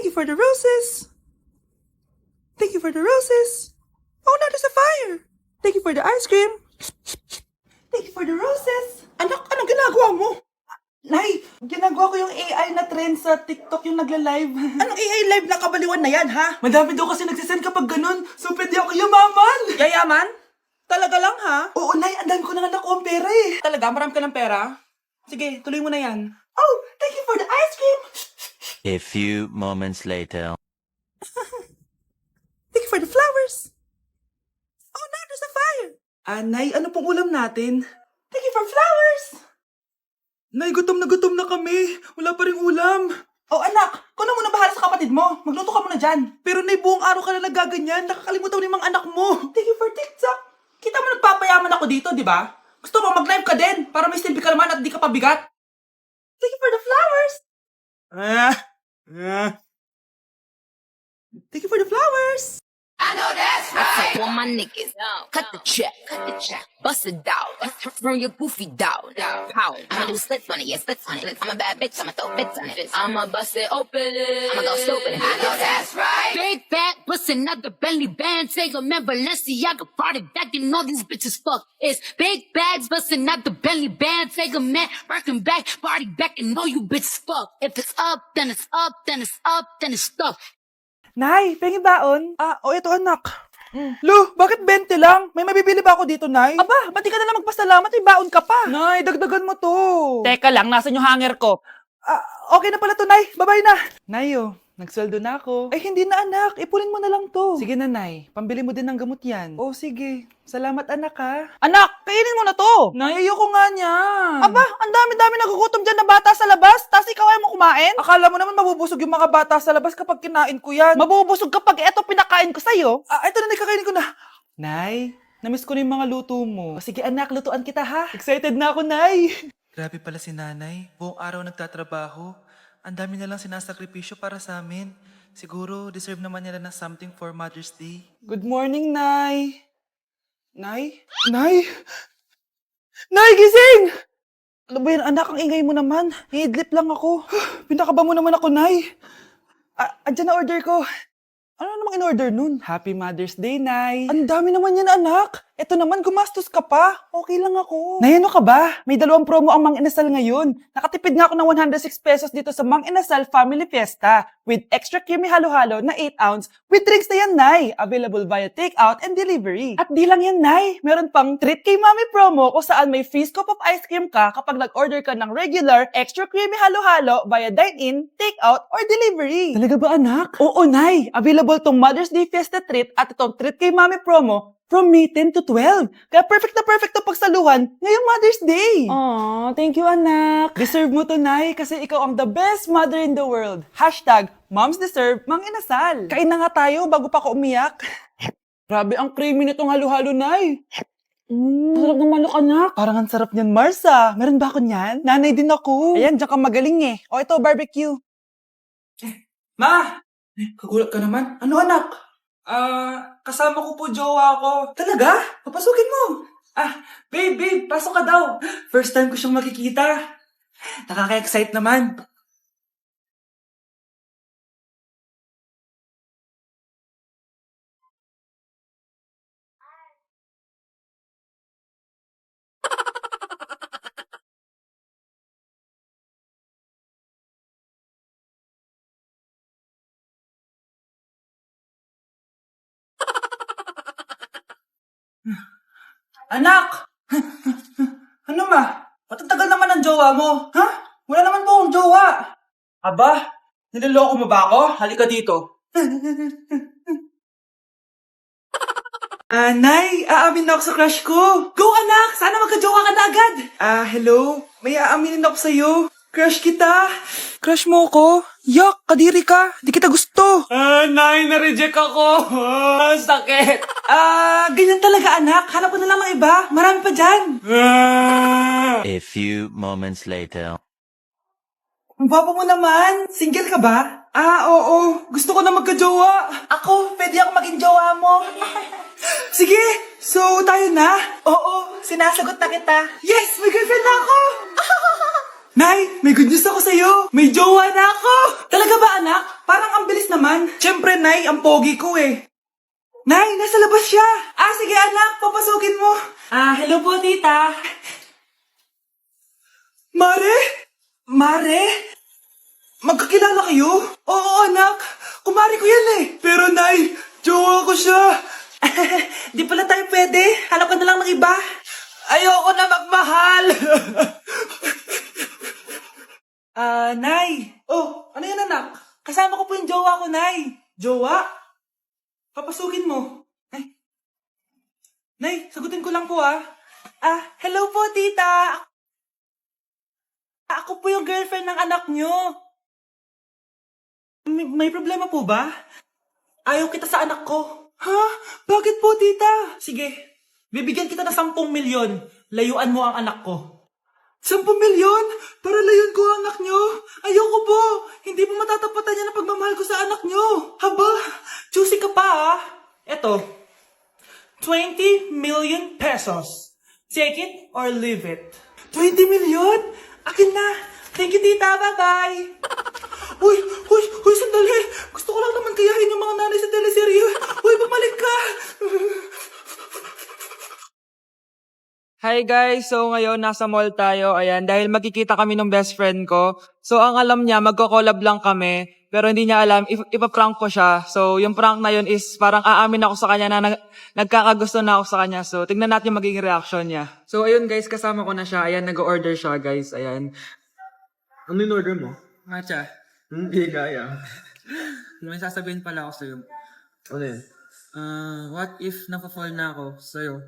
Thank you for the roses. Thank you for the roses. Oh, now there's a fire. Thank you for the ice cream. Thank you for the roses. Anak, anong ginagawa mo? Nay, ginagawa ko yung AI na trend sa TikTok yung nagla-live. Anong AI live na kabaliwan na yan, ha? Madami daw kasi nagsisend kapag ganun, so pwede ako yumaman. Yayaman? Talaga lang, ha? Oo, Nay, ang dami ko na nga nakuha ang pera eh. Talaga? Marami ka ng pera? Sige, tuloy mo na yan. Oh, thank you for the ice cream. A few moments later. Thank you for the flowers. Oh, now there's a fire. Nay, ano pong ulam natin? Thank you for flowers. Nay, gutom na kami. Wala pa rin ulam. Oh, anak, kung na muna bahala sa kapatid mo. Magluto ka muna dyan. Pero Nay, buong araw ka na nagaganyan. Nakakalimutan mo yung mga anak mo. Thank you for TikTok. Kita mo nagpapayaman ako dito, di ba? Gusto mo mag-live ka din para may silbi ka naman at di ka pabigat. Thank you for the flowers. Thank you for the flowers. I know that's right. For my niggas, cut the check, bust it down, from your goofy dog. How? I'ma do splits on it, yeah, splits on it. I'm a bad bitch, I'ma throw bits on it. I'ma bust it open, I'ma go stupid. I know that's right. Big fat, bustin' out the Bentley band, take a man Balenciaga party back, and all these bitches fuck. It's big bags, bustin' out the Bentley band, take a man Birkin back, party back, and all you bitches fuck. If it's up, then it's up, then it's up, then it's stuck. Nay, pengi baon? Ito anak. Lu, bakit 20 lang? May mabibili ba ako dito, Nay? Aba, ba't di ka na lang magpasalamat? May baon ka pa. Nay, dagdagan mo to. Teka lang, nasan yung hanger ko? Okay na pala to, Nay. Bye-bye na. Nay, nagsweldo na ako. Ay, hindi na anak. Ipunin mo na lang to. Sige na, Nay. Pambili mo din ng gamot yan. Oh, sige. Salamat, anak, ha. Anak, kainin mo na to. Nay, ayoko nga niyan. Aba, ang dami-dami nagugutom dyan na bata sa labas. Tapos ikaw ay mo kumain? Akala mo naman mabubusog yung mga bata sa labas kapag kinain ko yan. Mabubusog kapag eto pinakain ko sa'yo. Ito na, kakainin ko na. Nay, namiss ko na yung mga luto mo. Sige, anak, lutuan kita, ha. Excited na ako, Nay. Grabe pala si nanay. Buong araw nagtatrabaho. Ang dami na lang sinasakripisyo para sa amin. Siguro, deserve naman nila ng something for Mother's Day. Good morning, Nay. Nay? Nay? Nay, gising! Ano ba yan, anak? Ang ingay mo naman. Hihidlip lang ako. Pinakaba mo naman ako, Nay. Andyan na order ko. Ano namang in-order nun? Happy Mother's Day, Nay. Ang dami naman yan, anak. Eto naman, gumastos ka pa. Okay lang ako. Nay, ano ka ba? May 2 promo ang Mang Inasal ngayon. Nakatipid nga ako ng 106 pesos dito sa Mang Inasal Family Fiesta with extra creamy halo-halo na 8 ounce with drinks na yan, Nay. Available via takeout and delivery. At di lang yan, Nay. Meron pang Treat kay Mami promo kung saan may free scoop of ice cream ka kapag nag-order ka ng regular extra creamy halo-halo via dine-in, takeout, or delivery. Talaga ba, anak? Oo, Nay. Available tong Mother's Day Fiesta Treat at itong Treat kay Mami promo from May 10 to 12. Kaya perfect na perfect to pagsaluhan ngayong Mother's Day. Aw, thank you, anak. Deserve mo to, Nay, kasi ikaw ang the best mother in the world. #Moms deserve Mang Inasal. Kain na nga tayo bago pa ako umiyak. Grabe ang creamy nitong halo-halo, Nay. Sarap ng manok, anak. Parang ang sarap niyan, Marsa. Meron ba ako niyan? Nanay din ako. Ayan, diyan ka magaling eh. O ito, barbecue. Ma! Kagulat ka naman. Ano, anak? Kasama ko po jowa ko. Talaga? Papasukin mo. Babe, pasok ka daw. First time ko siyang makikita. Nakaka-excite naman. Anak! Ano ma? Ba't ang tagal naman ang jowa mo? Ha? Wala naman po akong jowa. Aba, niloloko mo ba ako? Halika dito. Nay, aamin na ako sa crush ko. Go anak! Sana magka-jowa ka na agad. Hello? May aaminin ako sa'yo. Crush kita. Crush mo ko? Yak, kadiri ka. Di kita gusto. Nay, na-reject ako. Sakit. Ganyan talaga anak. Hanap ko na lang ng iba. Marami pa dyan. A few moments later. Ang papa mo naman. Single ka ba? Oo. Gusto ko na magka-jowa. Ako, pwede ako maging jowa mo. Sige, so tayo na? Oo, sinasagot na kita. Yes, may girlfriend na ako. Nay, may good news ako sa'yo. May jowa na ako. Talaga ba anak? Parang ang bilis naman. Siyempre, Nay, ang pogi ko eh. Nay, nasa labas siya. Sige anak, papasukin mo. Hello po, tita. Mare? Mare? Magkakilala kayo? Oo, anak. Kumari ko yan eh. Pero, Nay, jowa ko siya. Di pala tayo pwede. Hanap ka na lang ng iba. Ayoko na magmahal. Nay. Oh, ano yan, anak? Kasama ko po yung jowa ko, Nay. Jowa? Papasukin mo. Nay, sagutin ko lang po hello po, tita. Ako po yung girlfriend ng anak nyo. May problema po ba? Ayaw kita sa anak ko. Ha? Bakit po, tita? Sige, bibigyan kita ng 10 milyon. Layuan mo ang anak ko. 10 milyon? Para layuan ko ang anak nyo? Ayoko po. Hindi po matatapatan yan ang pagmamahal ko sa anak nyo. Haba, juicy ka pa Eto, 20 million pesos. Take it or leave it. 20 million? Akin na. Thank you, tita. Bye-bye. Uy, sandali. Gusto ko lang naman kayahin yung mga nanay sa teleserye. Uy, bumalik ka. Hi guys! So ngayon, nasa mall tayo. Ayan, dahil magkikita kami ng best friend ko. So ang alam niya, magko-collab lang kami. Pero hindi niya alam, ipaprank ko siya. So yung prank na yun is parang aamin ako sa kanya na nagkakagusto na ako sa kanya. So tignan natin yung magiging reaction niya. So ayun guys, kasama ko na siya. Ayan, nag-order siya guys. Ayan. Ano yung order mo? Matcha. Hindi kaya. May sasabihin pala ako sa'yo. Ano yun? What if napafall na ako sa'yo?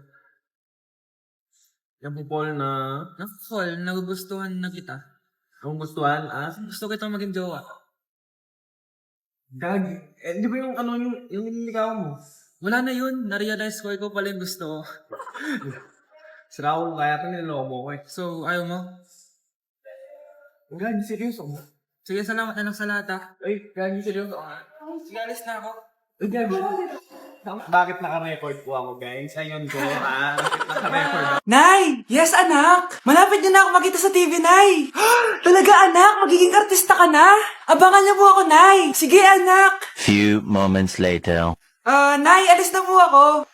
Yung pupol na... Napafall, nagugustuhan na kita. Ang gustuhan, Gusto kitang maging jowa. Gag. Di ba yung yung nililigaw mo? Wala na yun. Na-realize ko, ikaw pala yung gusto ko. Sira ko kaya ito niloloko mo ko eh. So, ayaw mo? Gag, seryoso mo? Sige, salamat na lang sa lahat Ay, gag, seryoso ka. Sige, alis na ako. Ay, gag. Bakit naka-record po ako, guys? Ayun ko, Bakit naka-record? Nay! Yes, anak! Malapit niyo na ako makita sa TV, Nay! Talaga, anak? Magiging artista ka na? Abangan niyo po ako, Nay! Sige, anak! Few moments later. Nay, alis na po ako.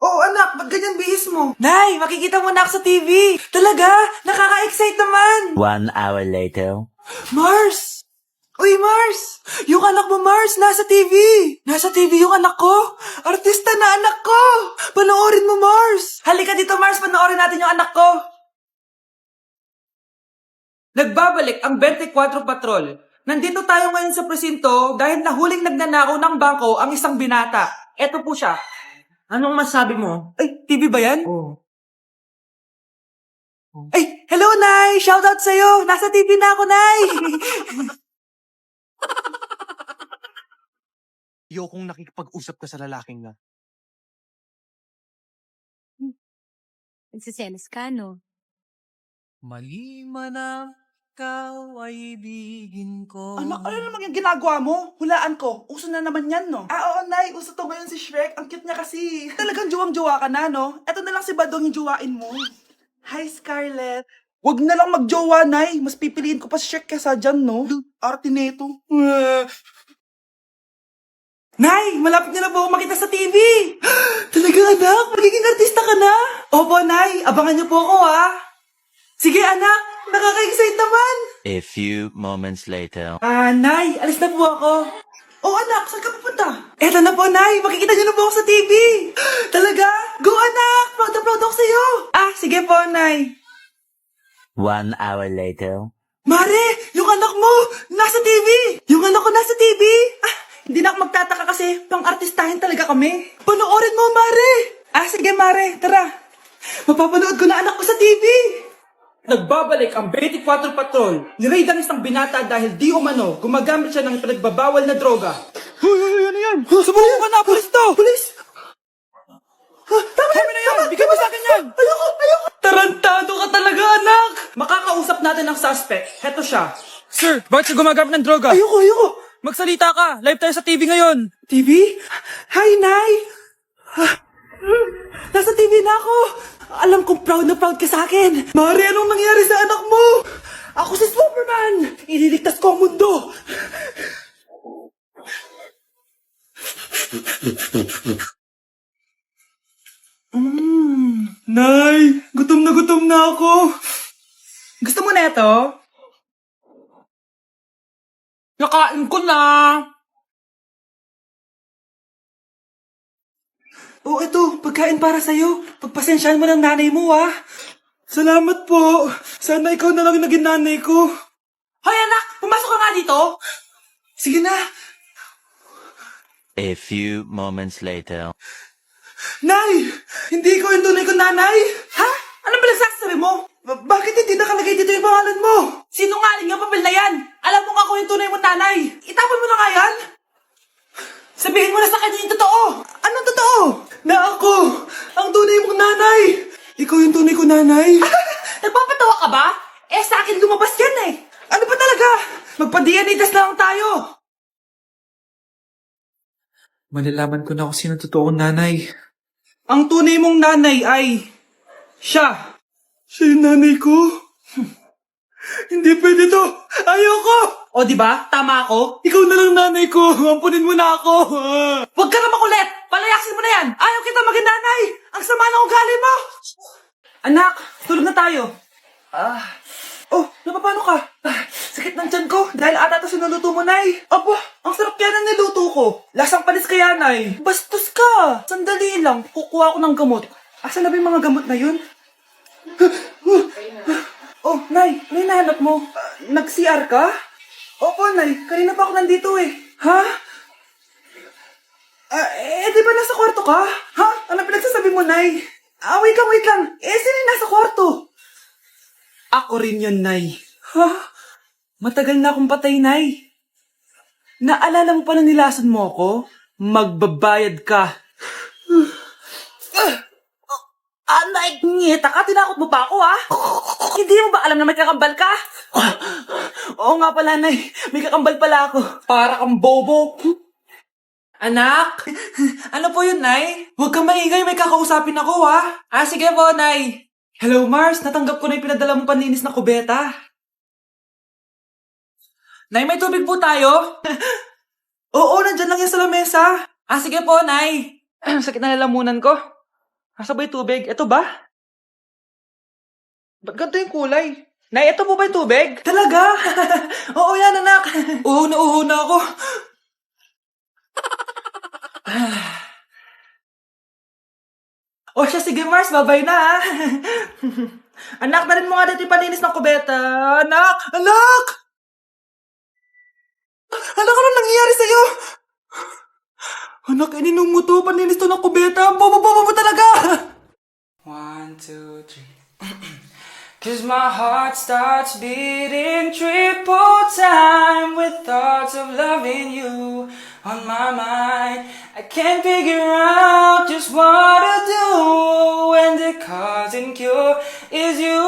Oo, anak, ba't ganyan bihis mo? Nay, makikita mo na ako sa TV. Talaga? Nakaka-excite naman. 1 hour later. Mars! Uy, Mars! Yung anak mo, Mars, nasa TV! Nasa TV yung anak ko! Artista na anak ko! Panoorin mo, Mars! Halika dito, Mars, panoorin natin yung anak ko! Nagbabalik ang 24 Patrol. Nandito tayo ngayon sa presinto dahil nahuling nagnanakaw ng bangko ang isang binata. Eto po siya. Anong masabi mo? Ay, TV ba yan? Oo. Ay, hello, Nay! Shoutout sa'yo! Nasa TV na ako, Nay! Ayokong nakikipag-usap ka sa lalaking na. Nagsiselos ka, no? Mali man ang ikaw ay ibigin ko. Anak, ano naman yung ginagawa mo? Hulaan ko. Uso na naman yan, no? Oo, Nay. Uso to ngayon si Shrek. Ang cute niya kasi. Talagang juwang-juwa ka na, no? Eto na lang si Badong yung juwain mo. Hi, Scarlett. Wag na lang magjowa, Nay. Mas pipiliin ko pa si Shrek kesa dyan, no? Arte neto. Nay, malapit na po ako makita sa TV. Talaga, anak? Magiging artista ka na? Opo, Nay. Abangan niyo po ako, Sige, anak. Nakaka-excite naman. A few moments later. Nay, alis na po ako. Oh, anak, saan ka pupunta? Eto na po, Nay. Makikita niyo na po ako sa TV. Talaga? Go, anak. Proud na proud ako sa'yo. Sige po, Nay. 1 hour later. Mare, yung anak mo, nasa TV. Yung anak ko nasa TV. Hindi na ako magtataka kasi pang-artistahin talaga kami. Panoorin mo, Mare. Sige, Mare. Tara. Mapapanood ko na anak ko sa TV. Nagbabalik ang 24 Patrol. Niraid ang isang binata dahil di umano gumagamit siya ng pinagbabawal na droga. Hoy, ano yan? Subukan ka na, pulis to! Pulis! Tama na yan! Bigyan mo sa akin yan! Ayoko! Tarantado ka talaga, anak! Makakausap natin ang suspect. Heto siya. Sir, bakit siya gumagamit ng droga? Ayoko! Magsalita ka! Live tayo sa TV ngayon! TV? Hi, Nay! Nasa TV na ako! Alam kong proud na proud ka sa akin! Mari, anong nangyari sa anak mo? Ako si Superman! Ililigtas ko ang mundo! Nay, gutom na ako. Gusto mo na ito? Nakain ko na! Oh, ito, pagkain para sa'yo. Pagpasensyahan mo ng nanay mo, ah. Salamat po. Sana ikaw na lang naging nanay ko. Hoy anak! Pumasok ka nga dito! Sige na. A few moments later. Nay! Hindi ko yung tunay kong nanay! Ha? Anong pinagsasabi mo? Bakit hindi nakalagay dito yung pangalan mo? Sinungaling nga papel na yan! Alam mo nga ako yung tunay mong nanay! Itapon mo na nga yan! Sabihin mo na sa kanya yung totoo! Anong totoo? Na ako! Ang tunay mong nanay! Ikaw yung tunay kong nanay? Nagpapatawa ka ba? Eh sa akin lumabas yan eh! Ano ba talaga? Magpa-DNA test na lang tayo! Malalaman ko na kung sino totoong nanay. Ang tunay mong nanay ay... siya! Siya yung nanay ko? Hindi pwede to! Ayoko! O di ba? Tama ako? Ikaw na lang nanay ko! Ampunin mo na ako! Huwag ka na makulit! Palayasin mo na yan! Ayaw kita maging nanay! Ang sama ng ugali mo! Anak, tulog na tayo. Oh, napapano ka? Sakit ng tiyan ko dahil ata ito sinuluto mo, Nay. Aba, ang sarap kaya ng niluto ko. Lasang panis kaya, Nay. Bastos ka. Sandali lang, kukuha ko ng gamot. Asa na ba yung mga gamot na yun? Oh, Nay, ano yung nahanap mo? Nag-CR ka? Opo, Nay. Kanina pa ako nandito eh. Ha? Di ba nasa kwarto ka? Ha? Ano pinagsasabi mo, Nay? Wait lang. Sino yung nasa kwarto? Ako rin yun, Nay. Ha? Matagal na akong patay, Nay. Naalala mo pa na nilason mo ako? Magbabayad ka. Nay, ngita ka? Tinakot mo pa ako ha? Hindi mo ba alam na may kakambal ka? Oo nga pala, Nay. May kakambal pala ako. Para kang bobo. Anak? Ano po yun, Nay? Huwag kang maingay, may kakausapin ako, ha? Sige po, Nay. Hello, Mars. Natanggap ko na yung pinadala mong paninis na kubeta. Nay, may tubig po tayo? Oo, nandyan lang yan sa lamesa. Sige po, Nay. Sakit na lalamunan ko. Asa ba yung tubig? Ito ba? Ba't ganito yung kulay? Nay, ito po ba yung tubig? Talaga? Oo yan, anak. Uho na ako. O siya, sige Mars, babay na ha. Anak, dalhin mo nga dito yung paninis ng kubeta. Anak! Anak, ano nangyayari sa'yo? Anak, ininom mo to, paninis to ng kubeta. Ang bobo mo talaga. 1, 2, 3. 'Cause my heart starts beating triple time with thoughts of loving you on my mind. I can't figure out just what to do when the cause and cure is you.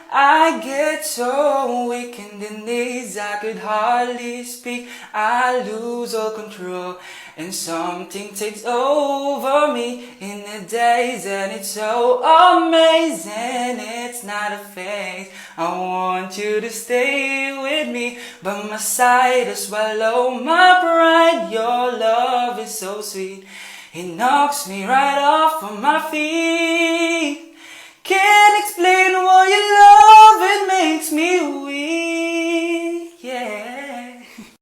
I get so weak in the knees, I could hardly speak. I lose all control, and something takes over me in the days, and it's so amazing. It's not a phase. I want you to stay with me by my side to swallow my pride. Your love is so sweet, it knocks me right off of my feet. Can't explain why your love, it makes me weak.